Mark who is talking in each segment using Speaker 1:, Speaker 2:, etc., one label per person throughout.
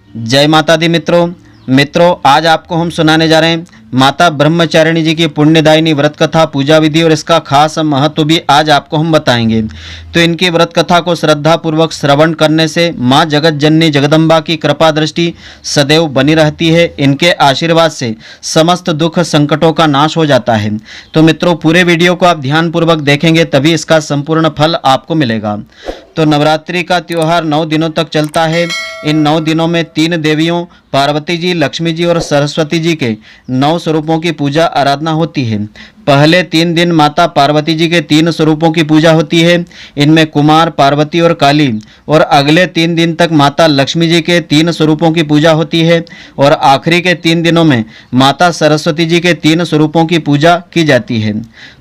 Speaker 1: जय माता दी मित्रों, आज आपको हम सुनाने जा रहे हैं माता ब्रह्मचारिणी जी की पुण्यदायिनी व्रत कथा, पूजा विधि और इसका खास महत्व भी आज आपको हम बताएंगे। तो इनकी व्रत कथा को श्रद्धा पूर्वक श्रवण करने से माँ जगत जननी जगदम्बा की कृपा दृष्टि सदैव बनी रहती है। इनके आशीर्वाद से समस्त दुख संकटों का नाश हो जाता है। तो मित्रों, पूरे वीडियो को आप ध्यानपूर्वक देखेंगे तभी इसका संपूर्ण फल आपको मिलेगा। तो नवरात्रि का त्यौहार 9 दिनों तक चलता है। इन 9 दिनों में 3 देवियों पार्वती जी, लक्ष्मी जी और सरस्वती जी के 9 स्वरूपों की पूजा आराधना होती है। पहले 3 दिन माता पार्वती जी के 3 स्वरूपों की पूजा होती है। इनमें कुमार, पार्वती और काली। और अगले 3 दिन तक माता लक्ष्मी जी के 3 स्वरूपों की पूजा होती है। और आखिरी के 3 दिनों में माता सरस्वती जी के 3 स्वरूपों की पूजा की जाती है।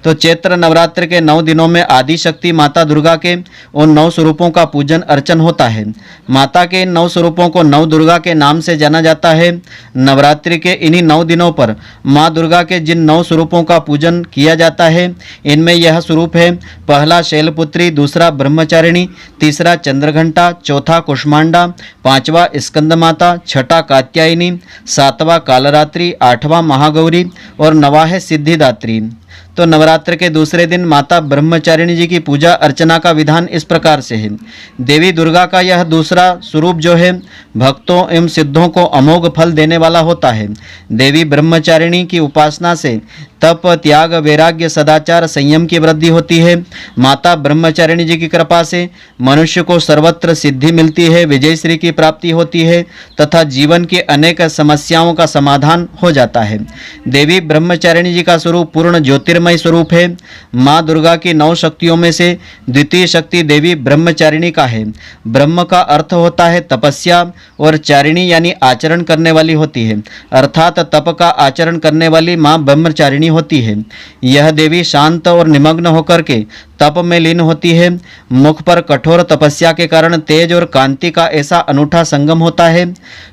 Speaker 1: तो चैत्र नवरात्र के 9 दिनों में आदि शक्ति माता दुर्गा के उन 9 स्वरूपों का पूजन अर्चन होता है। माता के इन 9 स्वरूपों को 9 दुर्गा के नाम से जाना जाता है। नवरात्रि के इन्हीं 9 दिनों पर माँ दुर्गा के जिन 9 स्वरूपों का पूजन किया जाता है, इनमें यह स्वरूप है: पहला शैलपुत्री, दूसरा ब्रह्मचारिणी, तीसरा चंद्रघंटा, चौथा कुष्मांडा, पांचवा स्कंद माता, छठा कात्यायनी, सातवां कालरात्रि, आठवां महागौरी और नवा है सिद्धिदात्री। तो नवरात्र के दूसरे दिन माता ब्रह्मचारिणी जी की पूजा अर्चना का विधान इस प्रकार से है। देवी दुर्गा का यह दूसरा स्वरूप जो है भक्तों एवं सिद्धों को अमोघ फल देने वाला होता है। देवी ब्रह्मचारिणी की उपासना से तप, त्याग, वैराग्य, सदाचार, संयम की वृद्धि होती है। माता ब्रह्मचारिणी जी की कृपा से मनुष्य को सर्वत्र सिद्धि मिलती है, विजय श्री की प्राप्ति होती है तथा जीवन की अनेक समस्याओं का समाधान हो जाता है। देवी ब्रह्मचारिणी जी का स्वरूप पूर्ण ज्योतिर्मय स्वरूप है। माँ दुर्गा की 9 शक्तियों में से द्वितीय शक्ति देवी ब्रह्मचारिणी का है। ब्रह्म का अर्थ होता है तपस्या और चारिणी यानी आचरण करने वाली होती है, अर्थात तप का आचरण करने वाली माँ ब्रह्मचारिणी होती है। यह देवी शांत और निमग्न होकर के तप में लीन होती है। मुख पर कठोर तपस्या के कारण तेज और कांति का ऐसा अनूठा संगम होता है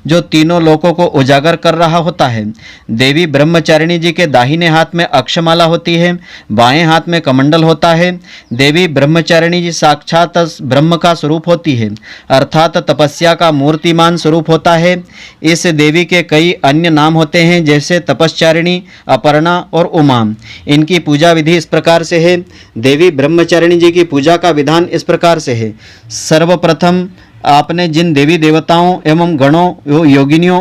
Speaker 1: जो तीनों लोकों को उजागर कर रहा होता है। देवी ब्रह्मचारिणी जी के दाहिने हाथ में अक्षमाला होती है, बाएं हाथ में कमंडल होता है। देवी ब्रह्मचारिणी जी साक्षात ब्रह्म का स्वरूप होती है, अर्थात तपस्या का मूर्तिमान स्वरूप होता है। इस देवी के कई अन्य नाम होते हैं, जैसे तपश्चारिणी, अपर्णा और उमा। इनकी पूजा विधि इस प्रकार से है। देवी ब्रह्मचारिणी जी की पूजा का विधान इस प्रकार से है। सर्वप्रथम आपने जिन देवी देवताओं एवं गणों, योगिनियों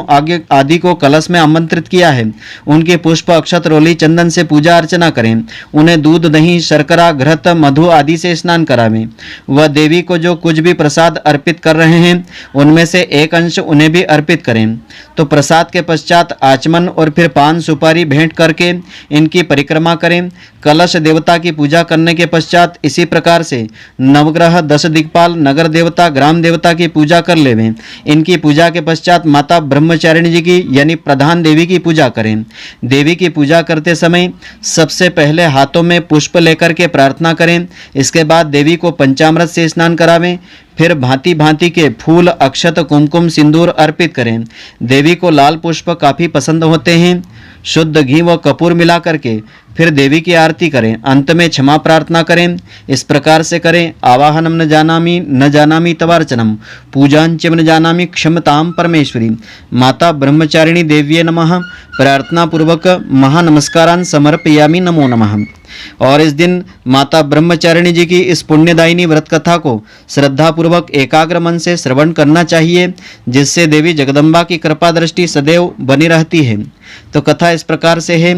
Speaker 1: आदि को कलश में आमंत्रित किया है, उनके पुष्प, अक्षत, रोली, चंदन से पूजा अर्चना करें। उन्हें दूध, दही, शर्करा, घृत, मधु आदि से स्नान करावें। वह देवी को जो कुछ भी प्रसाद अर्पित कर रहे हैं उनमें से एक अंश उन्हें भी अर्पित करें। तो प्रसाद के पश्चात आचमन और फिर पान सुपारी भेंट करके इनकी परिक्रमा करें। कलश देवता की पूजा करने के पश्चात इसी प्रकार से नवग्रह, 10 दिक्पाल, नगर देवता, ग्राम देवता की पूजा कर लेवें। इनकी पूजा के पश्चात माता ब्रह्मचारिणी जी की यानी प्रधान देवी की पूजा करें। देवी की पूजा करते समय सबसे पहले हाथों में पुष्प लेकर के प्रार्थना करें। इसके बाद देवी को पंचामृत से स्नान करावें। फिर भांति भांति के फूल, अक्षत, कुमकुम, सिंदूर अर्पित करें। देवी को लाल पुष्प काफ़ी पसंद होते हैं। शुद्ध घी व कपूर मिला करके फिर देवी की आरती करें। अंत में क्षमा प्रार्थना करें। इस प्रकार से करें: आवाहनम न जानामि तवार्चनम, पूजांच न जानामि क्षमताम परमेश्वरी, माता ब्रह्मचारिणी देव्ये नमः, प्रार्थना पूर्वक महानमस्कारान् समर्पयामि, नमो नमः। और इस दिन माता ब्रह्मचारिणी जी की इस पुण्यदायिनी व्रत कथा को श्रद्धापूर्वक एकाग्र मन से श्रवण करना चाहिए, जिससे देवी जगदम्बा की कृपा दृष्टि सदैव बनी रहती है। तो कथा इस प्रकार से है।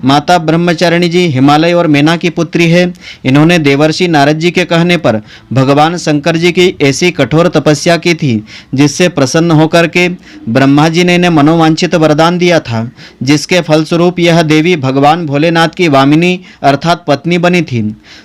Speaker 1: माता ब्रह्मचारिणी जी हिमालय और मैना की पुत्री है। इन्होंने देवर्षि नारद जी के कहने पर भगवान शंकर जी की ऐसी कठोर तपस्या की थी, जिससे प्रसन्न होकर के ब्रह्मा जी ने इन्हें मनोवांछित वरदान दिया था, जिसके फलस्वरूप यह देवी भगवान भोलेनाथ की वामिनी अर्थात पत्नी बनी थी।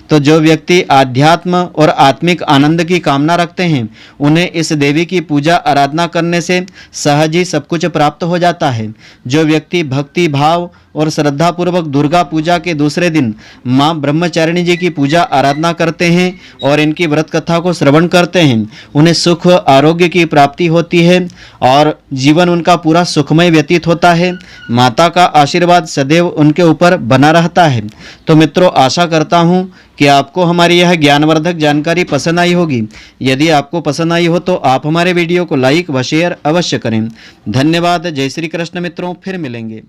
Speaker 1: तो जो व्यक्ति आध्यात्म और आत्मिक आनंद की कामना रखते हैं, उन्हें इस देवी की पूजा आराधना करने से सहज ही सब कुछ प्राप्त हो जाता है। जो व्यक्ति व्यक्ति भक्ति भाव और श्रद्धा पूर्वक दुर्गा पूजा के दूसरे दिन माँ ब्रह्मचारिणी जी की पूजा आराधना करते हैं और इनकी व्रत कथा को श्रवण करते हैं, उन्हें सुख आरोग्य की प्राप्ति होती है और जीवन उनका पूरा सुखमय व्यतीत होता है। माता का आशीर्वाद सदैव उनके ऊपर बना रहता है। तो मित्रों, आशा करता हूँ कि आपको हमारी यह ज्ञानवर्धक जानकारी पसंद आई होगी। यदि आपको पसंद आई हो तो आप हमारे वीडियो को लाइक व शेयर अवश्य करें। धन्यवाद। जय श्री कृष्ण मित्रों, फिर मिलेंगे।